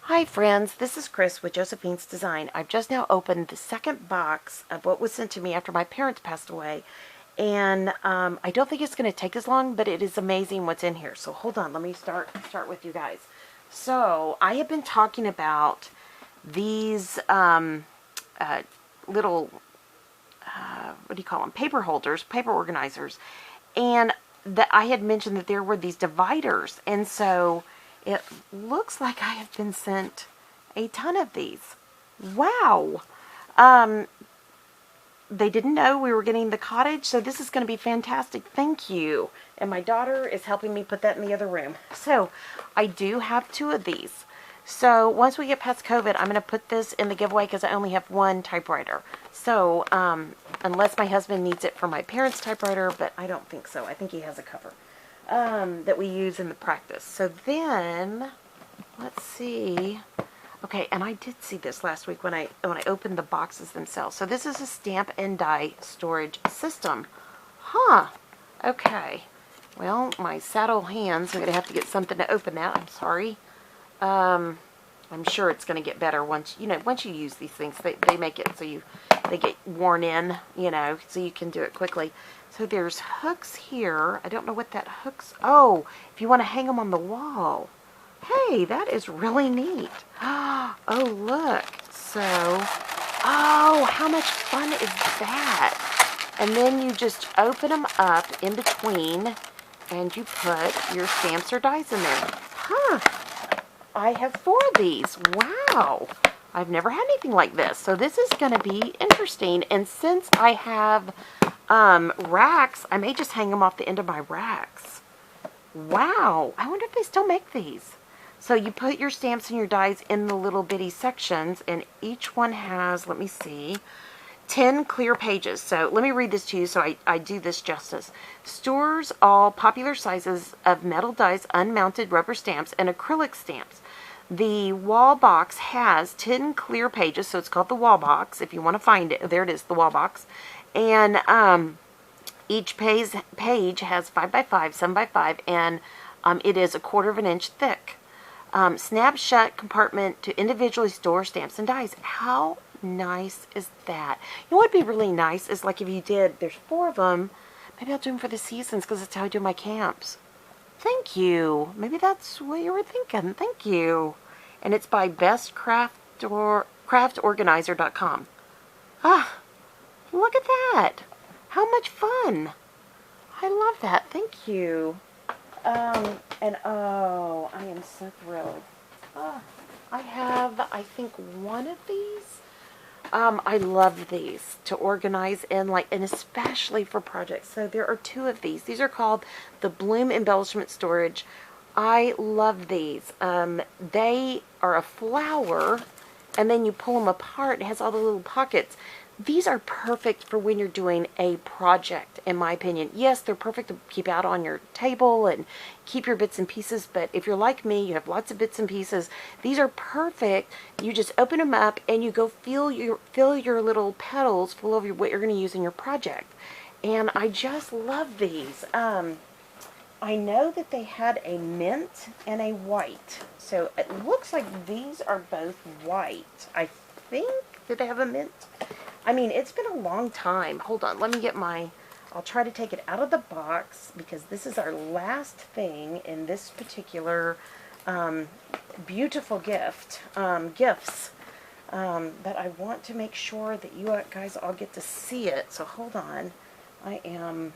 Hi friends, this is Chris with Josephine's Design. I've just now opened the second box of what was sent to me after my parents passed away. And I don't think it's going to take as long, but it is amazing what's in here. So hold on, let me start with you guys. So I have been talking about these little, what do you call them, paper holders, paper organizers. And that I had mentioned that there were these dividers. And so it looks like I have been sent a ton of these. Wow. They didn't know we were getting the cottage, so this is going to be fantastic. Thank you. And my daughter is helping me put that in the other room. So I do have two of these. So once we get past COVID, I'm going to put this in the giveaway because I only have one typewriter. So unless my husband needs it for my parents' typewriter, but I don't think so. I think he has a cover that we use in the practice. So then, let's see. Okay, and I did see this last week when I opened the boxes themselves. So this is a stamp and die storage system. Huh. Okay. Well, my saddle hands, I'm going to have to get something to open that. I'm sorry. I'm sure it's going to get better once you use these things. They make it so they get worn in, so you can do it quickly. So there's hooks here. I don't know what that hook's... Oh, if you want to hang them on the wall. Hey, that is really neat. Oh, look. So, oh, how much fun is that? And then you just open them up in between and you put your stamps or dies in there. Huh. I have 4 of these. Wow. I've never had anything like this. So this is going to be interesting. And since I have racks, I may just hang them off the end of my racks. Wow. I wonder if they still make these. So you put your stamps and your dies in the little bitty sections, and each one has, let me see, 10 clear pages. So let me read this to you so I do this justice. Stores all popular sizes of metal dies, unmounted rubber stamps, and acrylic stamps. The wall box has 10 clear pages, so it's called the wall box. If you want to find it, there it is, the wall box. And each page has 5x5, 7x5, and it is 1/4 inch thick. Snap shut compartment to individually store stamps and dies. How nice is that? You know what would be really nice is like if you did, there's 4 of them. Maybe I'll do them for the seasons because that's how I do my camps. Thank you. Maybe that's what you were thinking. Thank you. And it's by craftorganizer.com. Ah, look at that. How much fun. I love that. Thank you. And oh, I am so thrilled. I have, I think, 1 of these. I love these to organize in, and especially for projects. So there are 2 of these. These are called the Bloom Embellishment Storage. I love these. They are a flower, and then you pull them apart. It has all the little pockets. These are perfect for when you're doing a project, in my opinion. Yes, they're perfect to keep out on your table and keep your bits and pieces, but if you're like me, you have lots of bits and pieces, these are perfect. You just open them up and you go fill your little petals full of what you're going to use in your project. And I just love these. I know that they had a mint and a white. So it looks like these are both white. I think, did they have a mint? I mean, it's been a long time. Hold on, let me get I'll try to take it out of the box because this is our last thing in this particular beautiful gifts. But I want to make sure that you guys all get to see it. So hold on. I am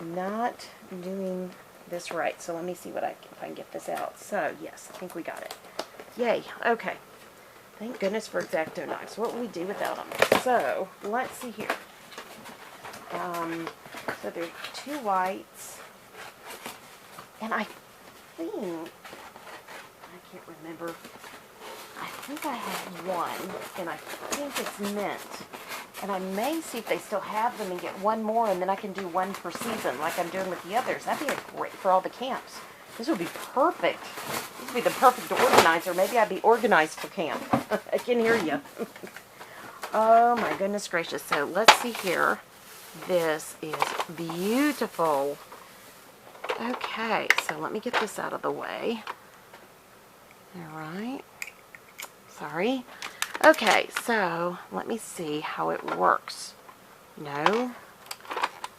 not doing this right. So let me see if I can get this out. So yes, I think we got it. Yay. Okay. Thank goodness for X-Acto knives. What would we do without them? So, let's see here. So there's 2 whites. And I can't remember. I think I have 1. And I think it's mint. And I may see if they still have them and get 1 more. And then I can do 1 per season like I'm doing with the others. That'd be great for all the camps. This would be perfect. This would be the perfect organizer. Maybe I'd be organized for camp. I can hear you. Oh my goodness gracious. So let's see here. This is beautiful. Okay, so let me get this out of the way. All right. Sorry. Okay, so let me see how it works. No.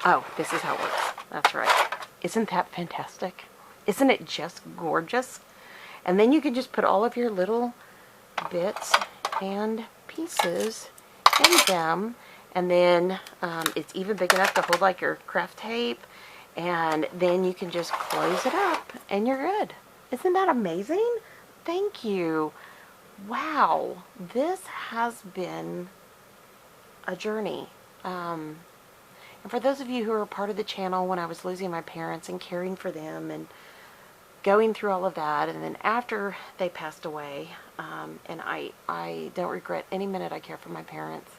Oh, this is how it works. That's right. Isn't that fantastic? Isn't it just gorgeous? And then you can just put all of your little bits and pieces in them. And then it's even big enough to hold like your craft tape. And then you can just close it up and you're good. Isn't that amazing? Thank you. Wow, this has been a journey. And for those of you who are part of the channel when I was losing my parents and caring for them and going through all of that, and then after they passed away, and I don't regret any minute I care for my parents.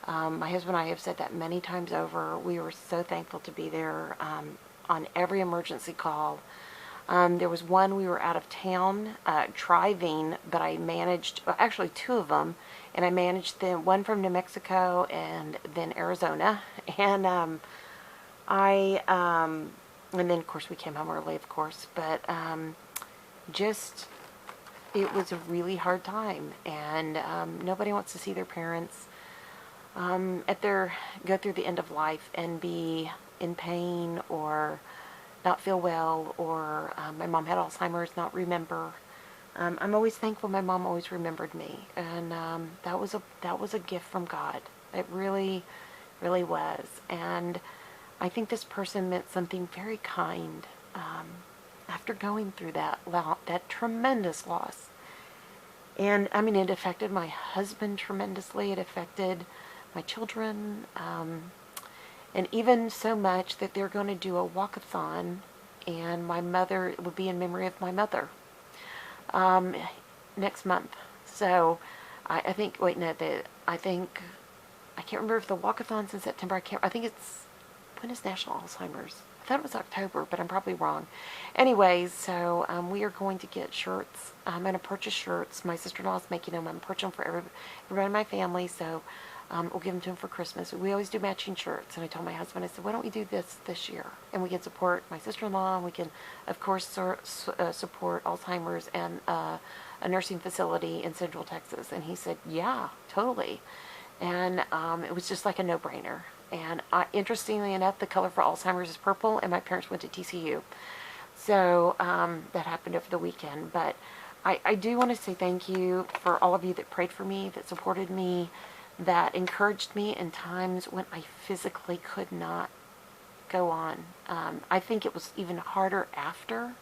My husband and I have said that many times over. We were so thankful to be there on every emergency call. There was one, we were out of town driving, but I managed, well, actually two of them, and I managed them, one from New Mexico and then Arizona. And and then of course we came home early, of course, but just, it was a really hard time, and nobody wants to see their parents go through the end of life and be in pain or not feel well, or my mom had Alzheimer's, not remember. I'm always thankful my mom always remembered me, and that was a gift from God. It really, really was. And I think this person meant something very kind after going through that tremendous loss. And I mean, it affected my husband tremendously. It affected my children. And even so much that they're going to do a walkathon, and my mother, it would be in memory of my mother, next month. So I think, wait, no, I can't remember if the walkathon's in September. I think it's, when is National Alzheimer's? I thought it was October, but I'm probably wrong. Anyways, so we are going to get shirts. I'm going to purchase shirts. My sister-in-law is making them. I'm purchasing them for everybody in my family, so we'll give them to him for Christmas. We always do matching shirts, and I told my husband, I said, why don't we do this year? And we can support my sister-in-law, and we can, of course, support Alzheimer's and a nursing facility in Central Texas. And he said, yeah, totally. And it was just like a no-brainer. And interestingly enough, the color for Alzheimer's is purple, and my parents went to TCU. So that happened over the weekend. But I do want to say thank you for all of you that prayed for me, that supported me, that encouraged me in times when I physically could not go on. I think it was even harder after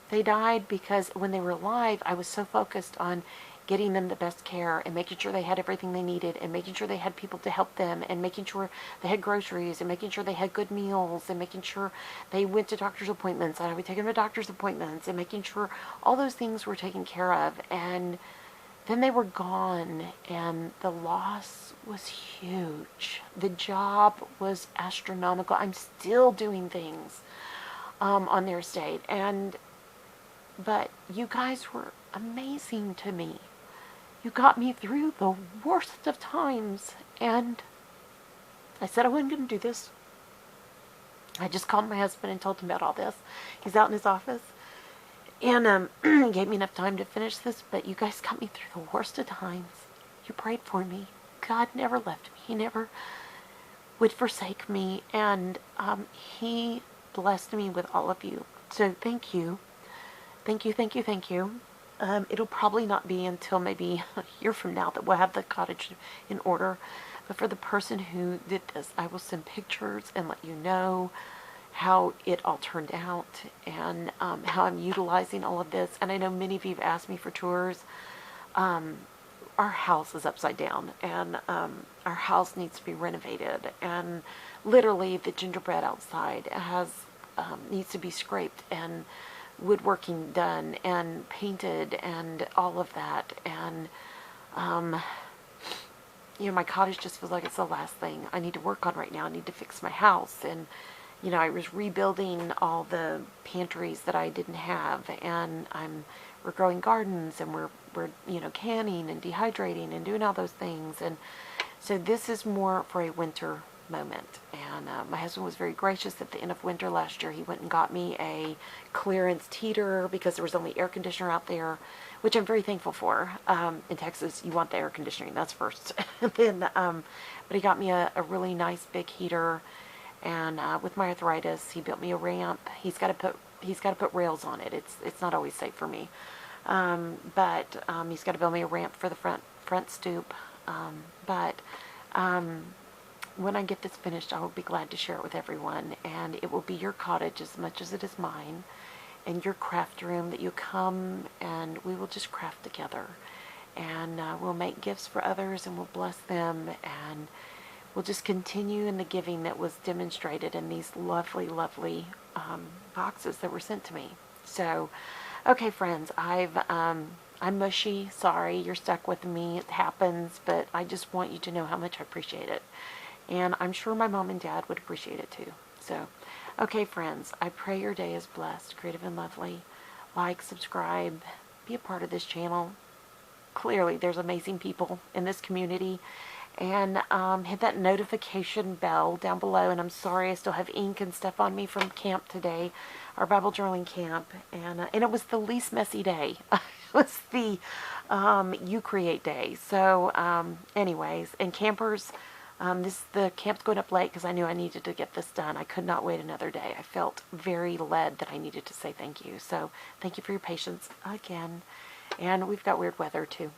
they died, because when they were alive, I was so focused on getting them the best care and making sure they had everything they needed, and making sure they had people to help them, and making sure they had groceries, and making sure they had good meals, and making sure they went to doctor's appointments, and I would take them to doctor's appointments, and making sure all those things were taken care of. And then they were gone, and the loss was huge. The job was astronomical. I'm still doing things on their estate, but you guys were amazing to me. You got me through the worst of times, and I said I wasn't going to do this. I just called my husband and told him about all this. He's out in his office, and gave me enough time to finish this, but you guys got me through the worst of times. You prayed for me. God never left me. He never would forsake me, and He blessed me with all of you. So thank you. Thank you, thank you, thank you. It'll probably not be until maybe a year from now that we'll have the cottage in order. But for the person who did this, I will send pictures and let you know how it all turned out, and how I'm utilizing all of this. And I know many of you have asked me for tours. Our house is upside down, and our house needs to be renovated. And literally the gingerbread outside needs to be scraped, and woodworking done, and painted, and all of that. And my cottage just feels like it's the last thing I need to work on right now. I need to fix my house, and I was rebuilding all the pantries that I didn't have, and we're growing gardens, and we're canning and dehydrating and doing all those things. And so this is more for a winter moment. And my husband was very gracious. At the end of winter last year, he went and got me a clearance heater, because there was only air conditioner out there. which I'm very thankful for. In Texas, you want the air conditioning, that's first. And then, but he got me a really nice big heater, and with my arthritis, he built me a ramp. He's got to put rails on it. It's not always safe for me, but he's got to build me a ramp for the front stoop. But when I get this finished, I will be glad to share it with everyone, and it will be your cottage as much as it is mine, and your craft room that you come and we will just craft together, and we'll make gifts for others, and we'll bless them, and we'll just continue in the giving that was demonstrated in these lovely, lovely boxes that were sent to me. So, okay, friends, I'm mushy. Sorry, you're stuck with me. It happens, but I just want you to know how much I appreciate it. And I'm sure my mom and dad would appreciate it too. So, okay, friends, I pray your day is blessed, creative, and lovely. Like, subscribe, be a part of this channel. Clearly, there's amazing people in this community. And hit that notification bell down below. And I'm sorry I still have ink and stuff on me from camp today, our Bible journaling camp. And it was the least messy day. It was the You Create day. So anyways, and campers, the camp's going up late because I knew I needed to get this done. I could not wait another day. I felt very led that I needed to say thank you. So thank you for your patience again. And we've got weird weather too.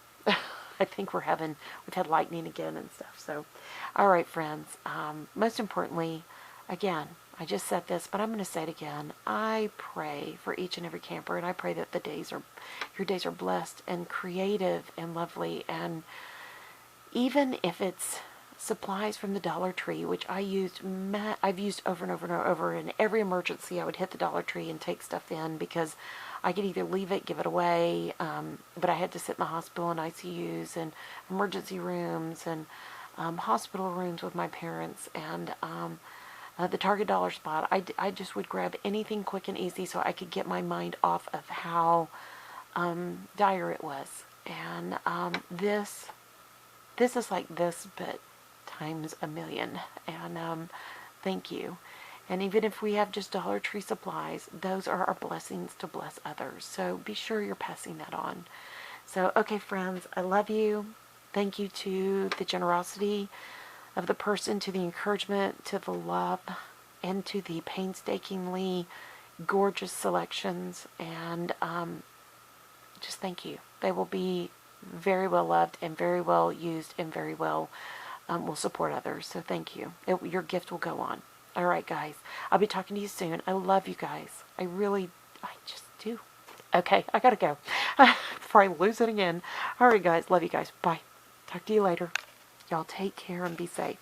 I think we've had lightning again and stuff. So, all right, friends. Most importantly, again, I just said this, but I'm going to say it again. I pray for each and every camper, and I pray that your days are blessed and creative and lovely. And even if it's supplies from the Dollar Tree, which I've used over and over and over. In every emergency, I would hit the Dollar Tree and take stuff in because I could either leave it, give it away, but I had to sit in the hospital and ICUs and emergency rooms and hospital rooms with my parents, and the Target dollar spot. I just would grab anything quick and easy so I could get my mind off of how dire it was. And this is like this, but times a million. And thank you. And even if we have just Dollar Tree supplies, those are our blessings to bless others. So be sure you're passing that on. So, okay, friends, I love you. Thank you to the generosity of the person, to the encouragement, to the love, and to the painstakingly gorgeous selections. And just thank you. They will be very well loved and very well used and very well will support others. So thank you. Your gift will go on. All right, guys. I'll be talking to you soon. I love you guys. I just do. Okay, I gotta go before I lose it again. All right, guys. Love you guys. Bye. Talk to you later. Y'all take care and be safe.